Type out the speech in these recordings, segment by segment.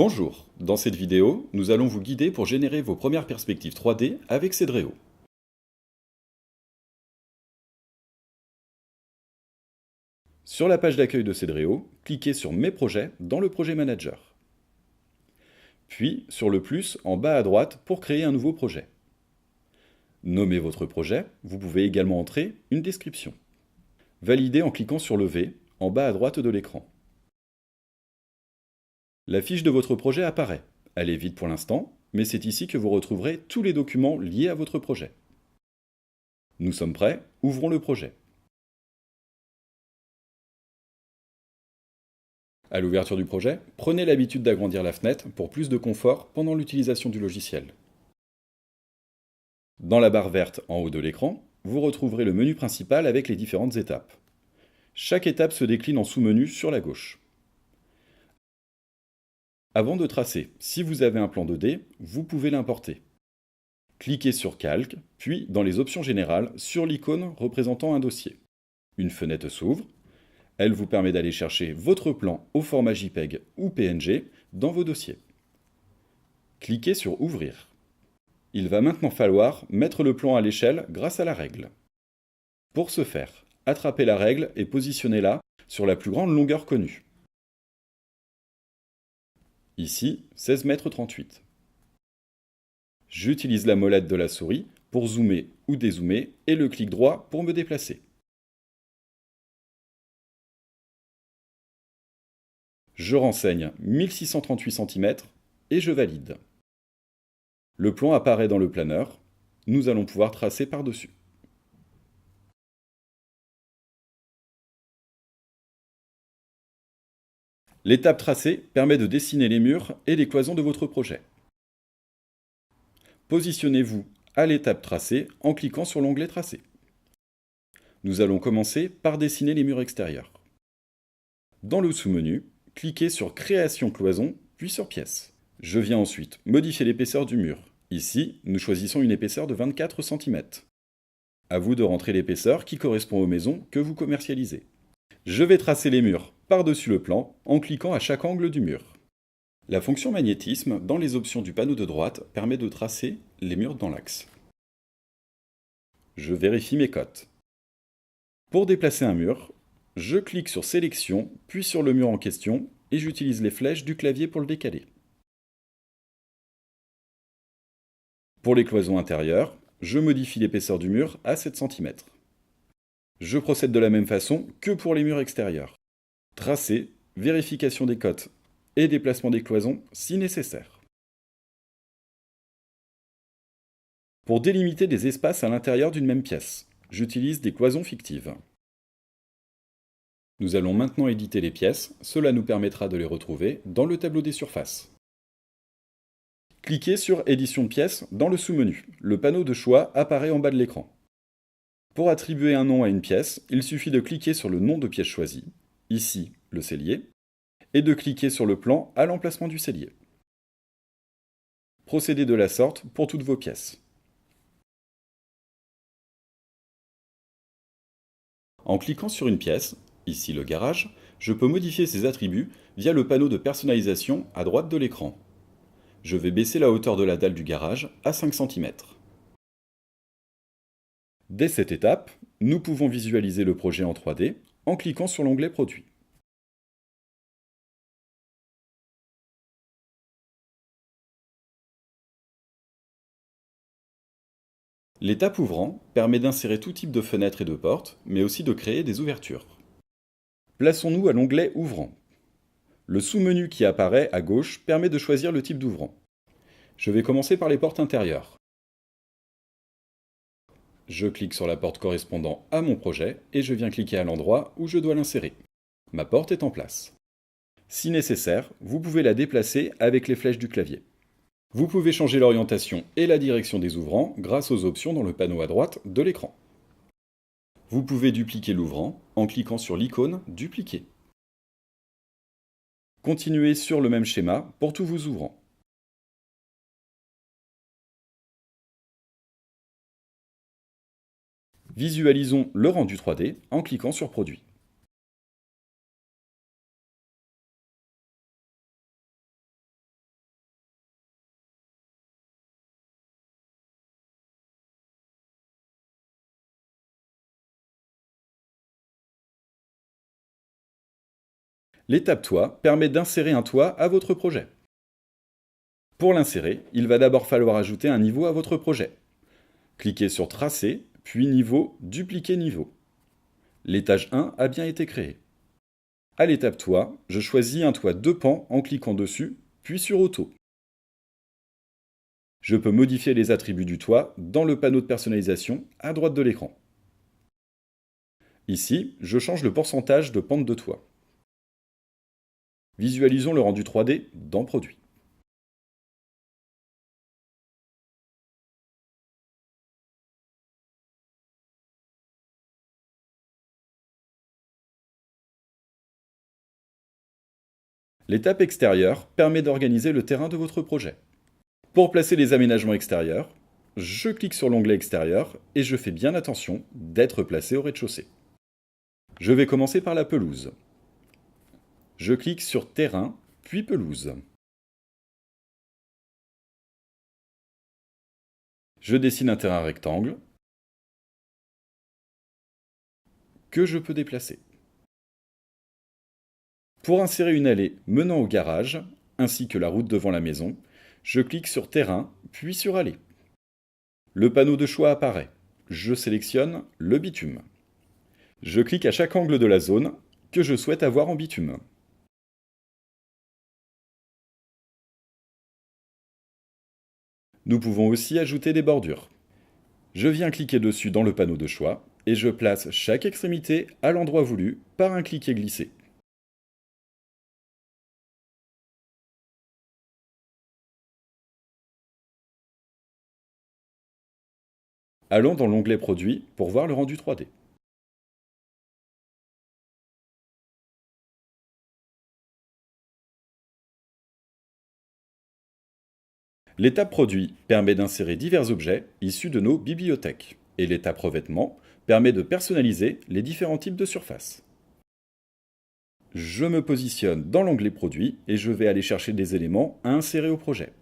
Bonjour, dans cette vidéo, nous allons vous guider pour générer vos premières perspectives 3D avec Cedreo. Sur la page d'accueil de Cedreo, cliquez sur Mes projets dans le projet Manager. Puis sur le plus en bas à droite pour créer un nouveau projet. Nommez votre projet, vous pouvez également entrer une description. Validez en cliquant sur le V en bas à droite de l'écran. La fiche de votre projet apparaît. Elle est vide pour l'instant, mais c'est ici que vous retrouverez tous les documents liés à votre projet. Nous sommes prêts, ouvrons le projet. À l'ouverture du projet, prenez l'habitude d'agrandir la fenêtre pour plus de confort pendant l'utilisation du logiciel. Dans la barre verte en haut de l'écran, vous retrouverez le menu principal avec les différentes étapes. Chaque étape se décline en sous-menu sur la gauche. Avant de tracer, si vous avez un plan 2D, vous pouvez l'importer. Cliquez sur Calque, puis dans les options générales, sur l'icône représentant un dossier. Une fenêtre s'ouvre. Elle vous permet d'aller chercher votre plan au format JPEG ou PNG dans vos dossiers. Cliquez sur Ouvrir. Il va maintenant falloir mettre le plan à l'échelle grâce à la règle. Pour ce faire, attrapez la règle et positionnez-la sur la plus grande longueur connue. Ici, 16,38 m. J'utilise la molette de la souris pour zoomer ou dézoomer et le clic droit pour me déplacer. Je renseigne 1638 cm et je valide. Le plan apparaît dans le planeur. Nous allons pouvoir tracer par-dessus. L'étape tracée permet de dessiner les murs et les cloisons de votre projet. Positionnez-vous à l'étape tracée en cliquant sur l'onglet Tracer. Nous allons commencer par dessiner les murs extérieurs. Dans le sous-menu, cliquez sur Création cloison, puis sur Pièces. Je viens ensuite modifier l'épaisseur du mur. Ici, nous choisissons une épaisseur de 24 cm. À vous de rentrer l'épaisseur qui correspond aux maisons que vous commercialisez. Je vais tracer les murs par-dessus le plan en cliquant à chaque angle du mur. La fonction magnétisme dans les options du panneau de droite permet de tracer les murs dans l'axe. Je vérifie mes cotes. Pour déplacer un mur, je clique sur Sélection, puis sur le mur en question et j'utilise les flèches du clavier pour le décaler. Pour les cloisons intérieures, je modifie l'épaisseur du mur à 7 cm. Je procède de la même façon que pour les murs extérieurs. Tracé, vérification des cotes et déplacement des cloisons si nécessaire. Pour délimiter des espaces à l'intérieur d'une même pièce, j'utilise des cloisons fictives. Nous allons maintenant éditer les pièces, cela nous permettra de les retrouver dans le tableau des surfaces. Cliquez sur Édition de pièces dans le sous-menu. Le panneau de choix apparaît en bas de l'écran. Pour attribuer un nom à une pièce, il suffit de cliquer sur le nom de pièce choisie, ici le cellier, et de cliquer sur le plan à l'emplacement du cellier. Procédez de la sorte pour toutes vos pièces. En cliquant sur une pièce, ici le garage, je peux modifier ses attributs via le panneau de personnalisation à droite de l'écran. Je vais baisser la hauteur de la dalle du garage à 5 cm. Dès cette étape, nous pouvons visualiser le projet en 3D en cliquant sur l'onglet Produit. L'étape ouvrant permet d'insérer tout type de fenêtres et de portes, mais aussi de créer des ouvertures. Plaçons-nous à l'onglet Ouvrant. Le sous-menu qui apparaît à gauche permet de choisir le type d'ouvrant. Je vais commencer par les portes intérieures. Je clique sur la porte correspondant à mon projet et je viens cliquer à l'endroit où je dois l'insérer. Ma porte est en place. Si nécessaire, vous pouvez la déplacer avec les flèches du clavier. Vous pouvez changer l'orientation et la direction des ouvrants grâce aux options dans le panneau à droite de l'écran. Vous pouvez dupliquer l'ouvrant en cliquant sur l'icône Dupliquer. Continuez sur le même schéma pour tous vos ouvrants. Visualisons le rendu 3D en cliquant sur Produit. L'étape toit permet d'insérer un toit à votre projet. Pour l'insérer, il va d'abord falloir ajouter un niveau à votre projet. Cliquez sur Tracer, puis Niveau, Dupliquer niveau. L'étage 1 a bien été créé. À l'étape toit, je choisis un toit 2 pans en cliquant dessus, puis sur Auto. Je peux modifier les attributs du toit dans le panneau de personnalisation à droite de l'écran. Ici, je change le pourcentage de pente de toit. Visualisons le rendu 3D dans Produit. L'étape extérieure permet d'organiser le terrain de votre projet. Pour placer les aménagements extérieurs, je clique sur l'onglet extérieur et je fais bien attention d'être placé au rez-de-chaussée. Je vais commencer par la pelouse. Je clique sur Terrain, puis Pelouse. Je dessine un terrain rectangle que je peux déplacer. Pour insérer une allée menant au garage, ainsi que la route devant la maison, je clique sur Terrain, puis sur Allée. Le panneau de choix apparaît. Je sélectionne le bitume. Je clique à chaque angle de la zone que je souhaite avoir en bitume. Nous pouvons aussi ajouter des bordures. Je viens cliquer dessus dans le panneau de choix et je place chaque extrémité à l'endroit voulu par un clic et glisser. Allons dans l'onglet Produit pour voir le rendu 3D. L'étape Produit permet d'insérer divers objets issus de nos bibliothèques. Et l'étape Revêtement permet de personnaliser les différents types de surfaces. Je me positionne dans l'onglet Produit et je vais aller chercher des éléments à insérer au projet.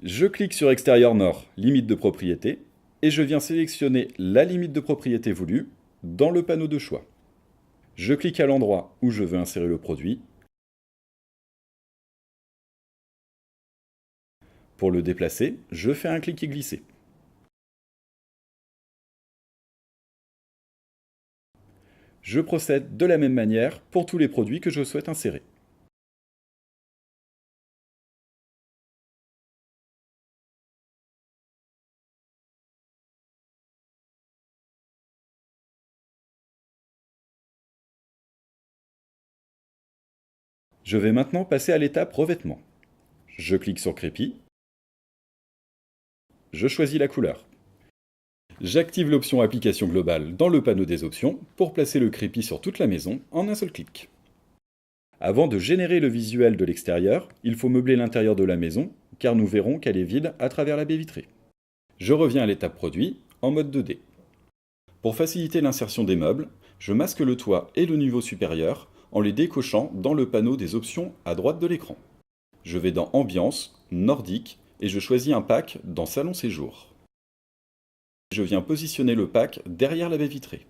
Je clique sur Extérieur Nord, limite de propriété, et je viens sélectionner la limite de propriété voulue dans le panneau de choix. Je clique à l'endroit où je veux insérer le produit. Pour le déplacer, je fais un clic et glisser. Je procède de la même manière pour tous les produits que je souhaite insérer. Je vais maintenant passer à l'étape Revêtement. Je clique sur Crépi. Je choisis la couleur. J'active l'option Application globale dans le panneau des options pour placer le crépi sur toute la maison en un seul clic. Avant de générer le visuel de l'extérieur, il faut meubler l'intérieur de la maison, car nous verrons qu'elle est vide à travers la baie vitrée. Je reviens à l'étape Produit, en mode 2D. Pour faciliter l'insertion des meubles, je masque le toit et le niveau supérieur en les décochant dans le panneau des options à droite de l'écran. Je vais dans Ambiance, Nordique, et je choisis un pack dans Salon Séjour. Je viens positionner le pack derrière la baie vitrée.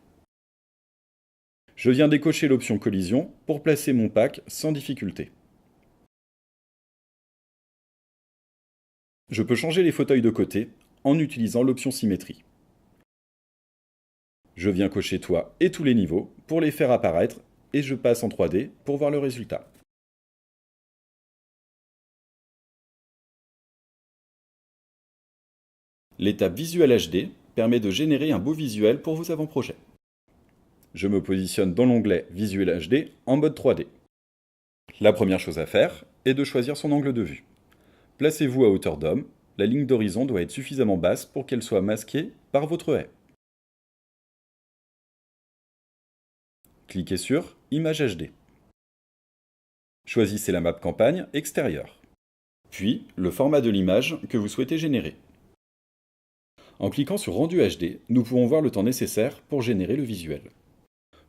Je viens décocher l'option collision pour placer mon pack sans difficulté. Je peux changer les fauteuils de côté en utilisant l'option symétrie. Je viens cocher toit et tous les niveaux pour les faire apparaître et je passe en 3D pour voir le résultat. L'étape Visuel HD permet de générer un beau visuel pour vos avant-projets. Je me positionne dans l'onglet Visuel HD en mode 3D. La première chose à faire est de choisir son angle de vue. Placez-vous à hauteur d'homme, la ligne d'horizon doit être suffisamment basse pour qu'elle soit masquée par votre haie. Cliquez sur Image HD. Choisissez la map campagne extérieure, puis le format de l'image que vous souhaitez générer. En cliquant sur Rendu HD, nous pouvons voir le temps nécessaire pour générer le visuel.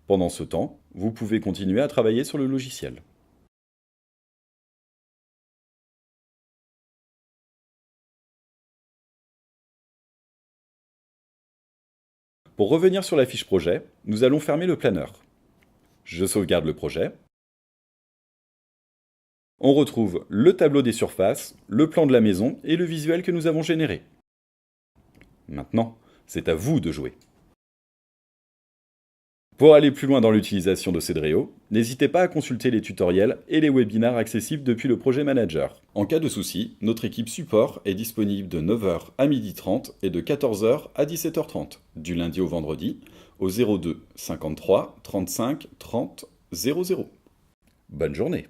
Pendant ce temps, vous pouvez continuer à travailler sur le logiciel. Pour revenir sur la fiche projet, nous allons fermer le planeur. Je sauvegarde le projet. On retrouve le tableau des surfaces, le plan de la maison et le visuel que nous avons généré. Maintenant, c'est à vous de jouer. Pour aller plus loin dans l'utilisation de Cedreo, n'hésitez pas à consulter les tutoriels et les webinaires accessibles depuis le Projet Manager. En cas de souci, notre équipe support est disponible de 9 h à 12h30 et de 14 h à 17h30, du lundi au vendredi, au 02 53 35 30 00. Bonne journée!